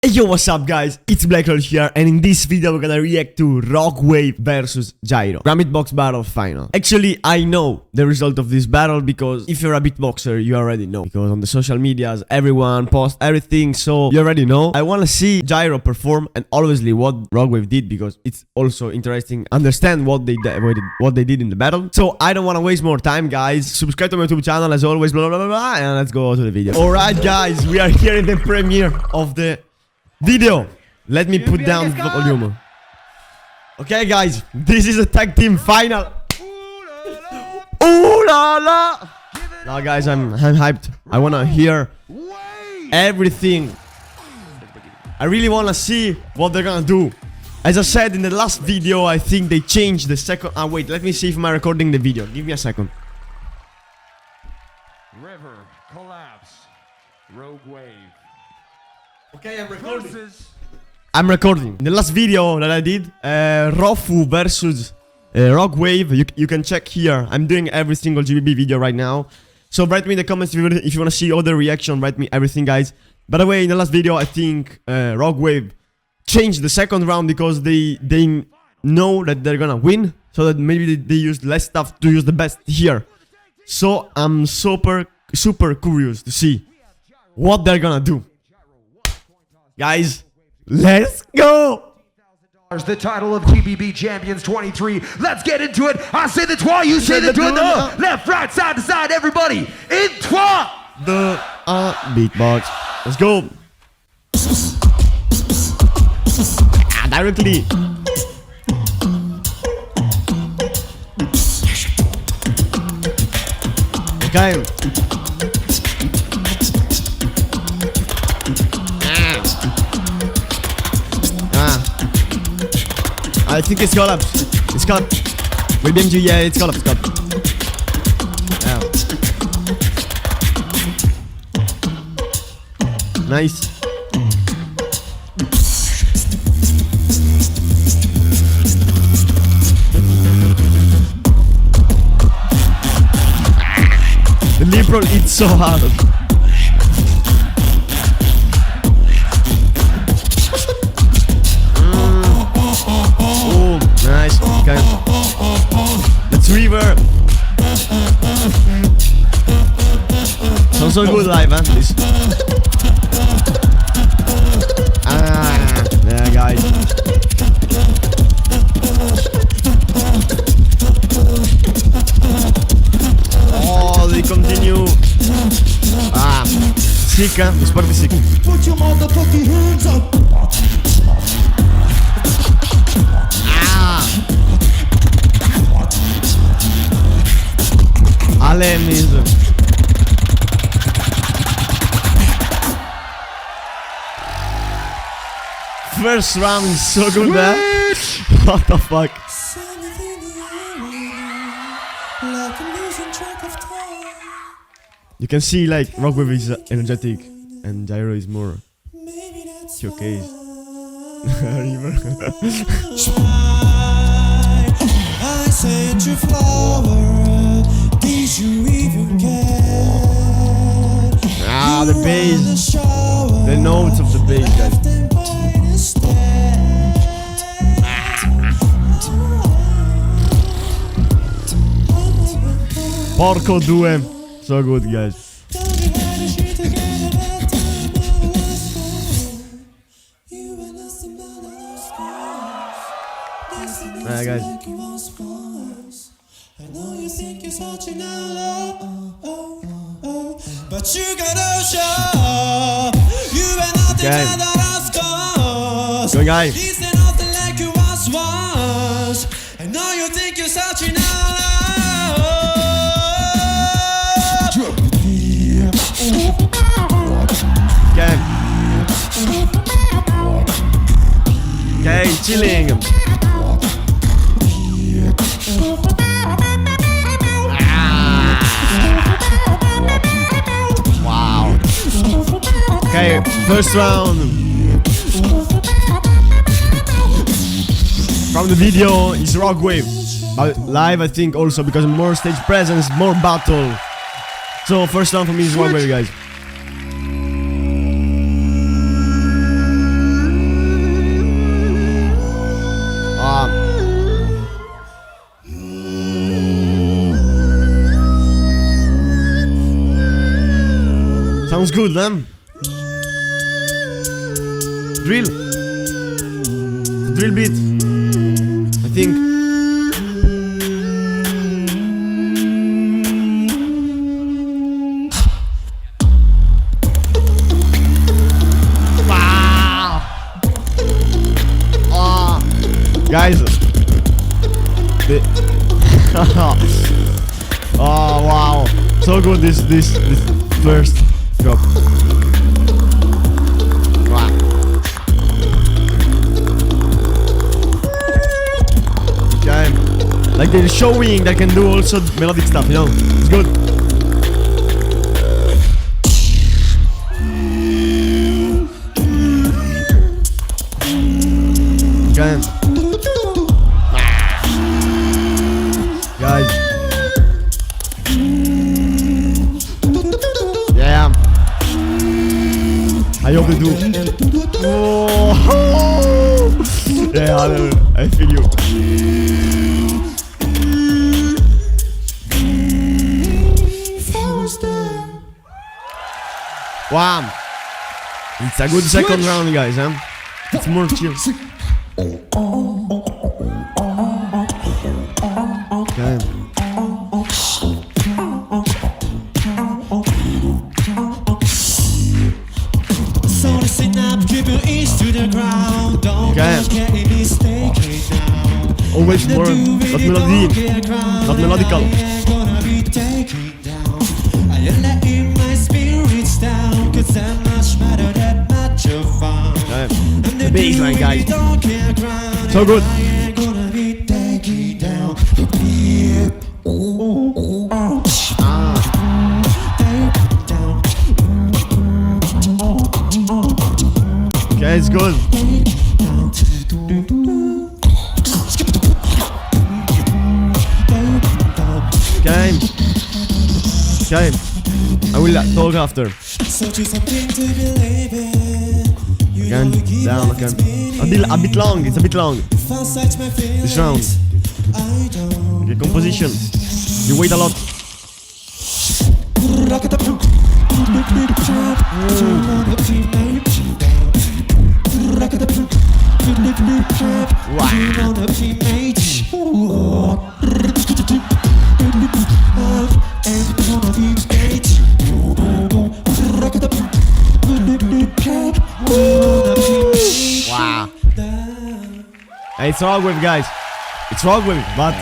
Hey yo, what's up guys, it's BlackRoll here, and in this video we're gonna react to Rockwave versus JAIRO Beatbox Battle final. Actually, I know the result of this battle because if you're a beatboxer, you already know. Because on the social medias, everyone posts everything, so you already know. I wanna see JAIRO perform and obviously what Rockwave did because it's also interesting understand what they did in the battle. So I don't wanna waste more time, guys. Subscribe to my YouTube channel as always, blah blah blah blah, and let's go to the video. Alright guys, we are here in the premiere of the video. Let me put down the volume. Okay guys, this is a tag team final. Ooh la la. Now guys, I'm hyped. I wanna hear everything. I really wanna see what they're gonna do. As I said in the last video, I think they changed the second. Wait, let me see if I'm recording the video. Give me a second. River collapse. Rogue wave. Okay, I'm recording. In the last video that I did, Rofu versus Rockwave, you can check here. I'm doing every single GBB video right now. So write me in the comments if you want to see other reaction. Write me everything, guys. By the way, in the last video, I think Rockwave changed the second round because they know that they're gonna win. So that maybe they used less stuff to use the best here. So I'm super curious to see what they're gonna do. Guys, let's go! The title of GBB Champions 23. Let's get into it. I say the trois, you say the deux. Left, right, side to side, everybody. In trois. The beatbox. Let's go. Directly. Okay. I think it's collapsed. It's collapsed. With BMG, yeah, it's collapsed. Yeah. Nice. The liberal eats so hard. Nice, okay. Let's reverb. Sounds so good live, huh? This. Yeah, guys. Oh, they continue. Sick, huh? This part is sick. Put your motherfucking hands up. Ale mesmo. First round is so good, man. What the fuck? You can see like Rockwave is energetic and JAIRO is more showcase. I sent you flower. Did you even care? The bass. The notes of the bass, guys. Porco due. So good, guys. Alright, guys. I know you think you're such an but you gotta show you are nothing that us cause. Good guy. This ain't nothing like you was. I know you think you're such an Okay, chilling. Wow. Okay, first round. From the video is Rockwave. But live I think also because more stage presence, more battle. So first round for me is Rockwave, guys. Sounds good, man. Drill. Drill beat. I think. Wow. Guys. Oh wow. So good this first drop. Wow. Okay. Like they're showing that can do also melodic stuff, you know. It's good. Okay. Guys. Yeah. I hope they do. Oh. Yeah, I feel you. Wow. It's a good second round, guys, huh? It's more chill. Okay. So listen up, give your ears to the ground. Don't get a mistake now. Always more, not melody, not melodical. Gonna be taken down. I let in my spirits down, 'cause that much matter, that much of fun. Okay. The bass line, guys. So good. Okay, it's good. Okay. Okay. I will talk after. Again, down, okay. A bit long, it's a bit long. This round. Okay, composition. You wait a lot. Wow. It's wrong with guys. It's wrong with, but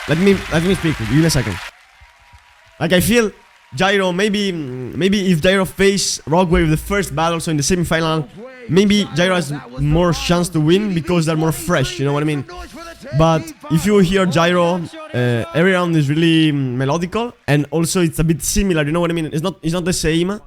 let me speak. Give me a second. Like I feel JAIRO, maybe if JAIRO face Rockwave the first battle, so in the semi-final, maybe JAIRO has more chance to win because they're more fresh, you know what I mean? But if you hear JAIRO, every round is really melodical, and also it's a bit similar, you know what I mean? It's not the same,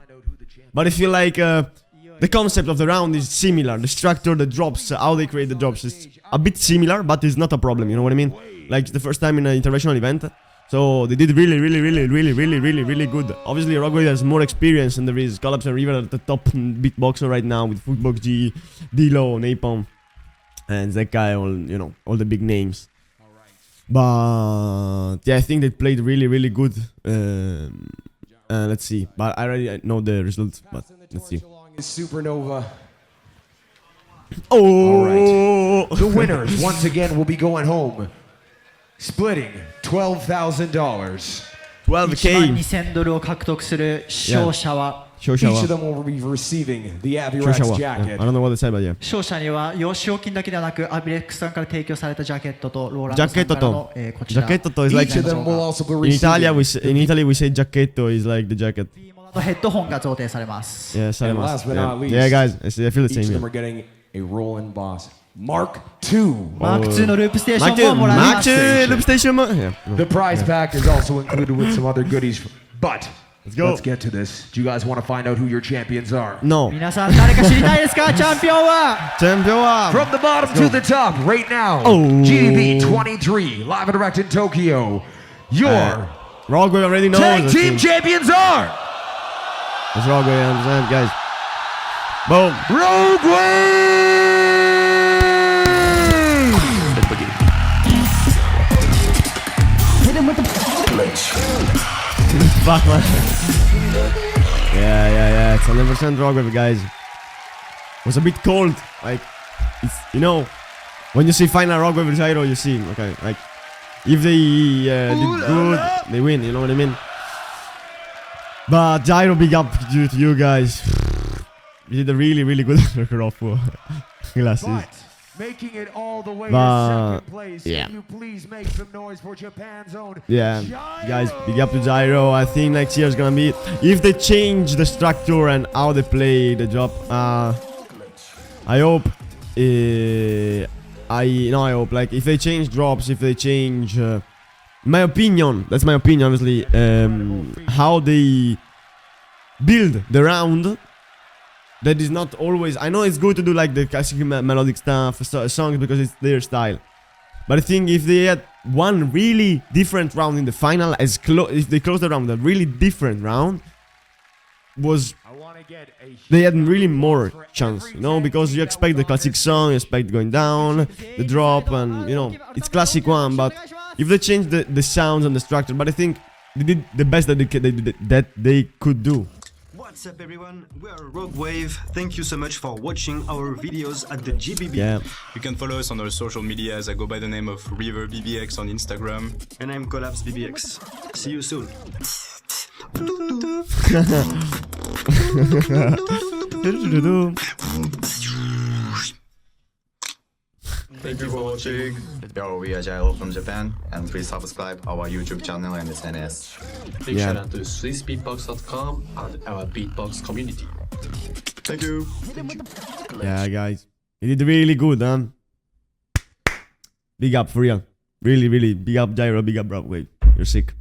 but I feel like the concept of the round is similar. The structure, the drops, how they create the drops is a bit similar, but it's not a problem, you know what I mean? Like it's the first time in an international event. So they did really good. Obviously, Rockwave has more experience, and there is Collapse and River at the top beatboxer right now with Footbox G, D-Lo, Napalm, and that guy. All the big names. But yeah, I think they played really good. Let's see. But I already know the results. But let's see. Supernova. Oh! All right. The winners once again will be going home, splitting $12,000. 12K. 12000ドルを獲得する勝者は Each of them will be receiving the Avirex jacket. I don't know what they said, but yeah. 勝者には使用金だけではなくアビレックスさんから提供されたジャケットとローランドさんからのこちら Giacchetto is like Each of them will also be in Italia. receiving. In Italy we say giacchetto is like the jacket. ヘッドホンが贈呈されます Yeah, And last but not least, yeah, guys, I feel the each of same. them are getting a Roland Boss Mark II. マーク2のループステーショ Mark ンももらいます II, loop station. Yeah. The prize pack is also included with some other goodies. But go. let's get to this. Do you guys want to find out who your champions are? No. 皆さん誰か知りたいですかチャンピオンは Champion. From the bottom to the top, right now, Oh. GDB 23, live and direct in Tokyo. Your Rockwave already knows. tag team champions are It's Rockwave, I understand, guys. Boom. Rogue Fuck, man. Yeah. It's 100% rock wave, guys. It was a bit cold. Like, it's, you know, when you see final rock wave JAIRO, you see, okay, like, if they did good, they win, you know what I mean? But JAIRO, big up to you guys. You did a really good record for glasses. But making it all the way But, to second place. yeah. Can you please make some noise for Japan's own Yeah, JAIRO? guys, big up to JAIRO. I think next year is gonna be, if they change the structure and how they play the job, I hope, I hope, like, if they change drops, if they change, my opinion, that's my opinion, obviously, how they build the round, that is not always, I know it's good to do, like, the classic melodic stuff, songs, because it's their style. But I think if they had one really different round in the final, if they close the round with a really different round, they had really more chance, you know, because you expect the classic song, you expect going down, the drop, and, you know, it's classic one, but if they change the sounds and the structure, but I think they did the best that they could do. What's up everyone, we are Rogue Wave. Thank you so much for watching our videos at the GBB. Yeah. You can follow us on our social medias. I go by the name of RiverBBX on Instagram. And I'm Collapse BBX. See you soon. Thank you for watching. Yo, we are JAIRO from Japan, and please subscribe our YouTube channel and SNS. Big shout out to swissbeatbox.com and our beatbox community. Thank you. Yeah, guys, you did really good, huh? Big up, for real. Really, big up JAIRO, big up Rogue Wave. You're sick.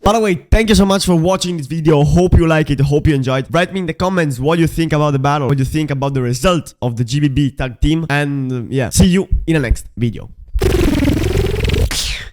By the way, thank you so much for watching this video. Hope you like it, hope you enjoyed. Write me in the comments what you think about the battle, what you think about the result of the GBB tag team. And yeah, see you in the next video.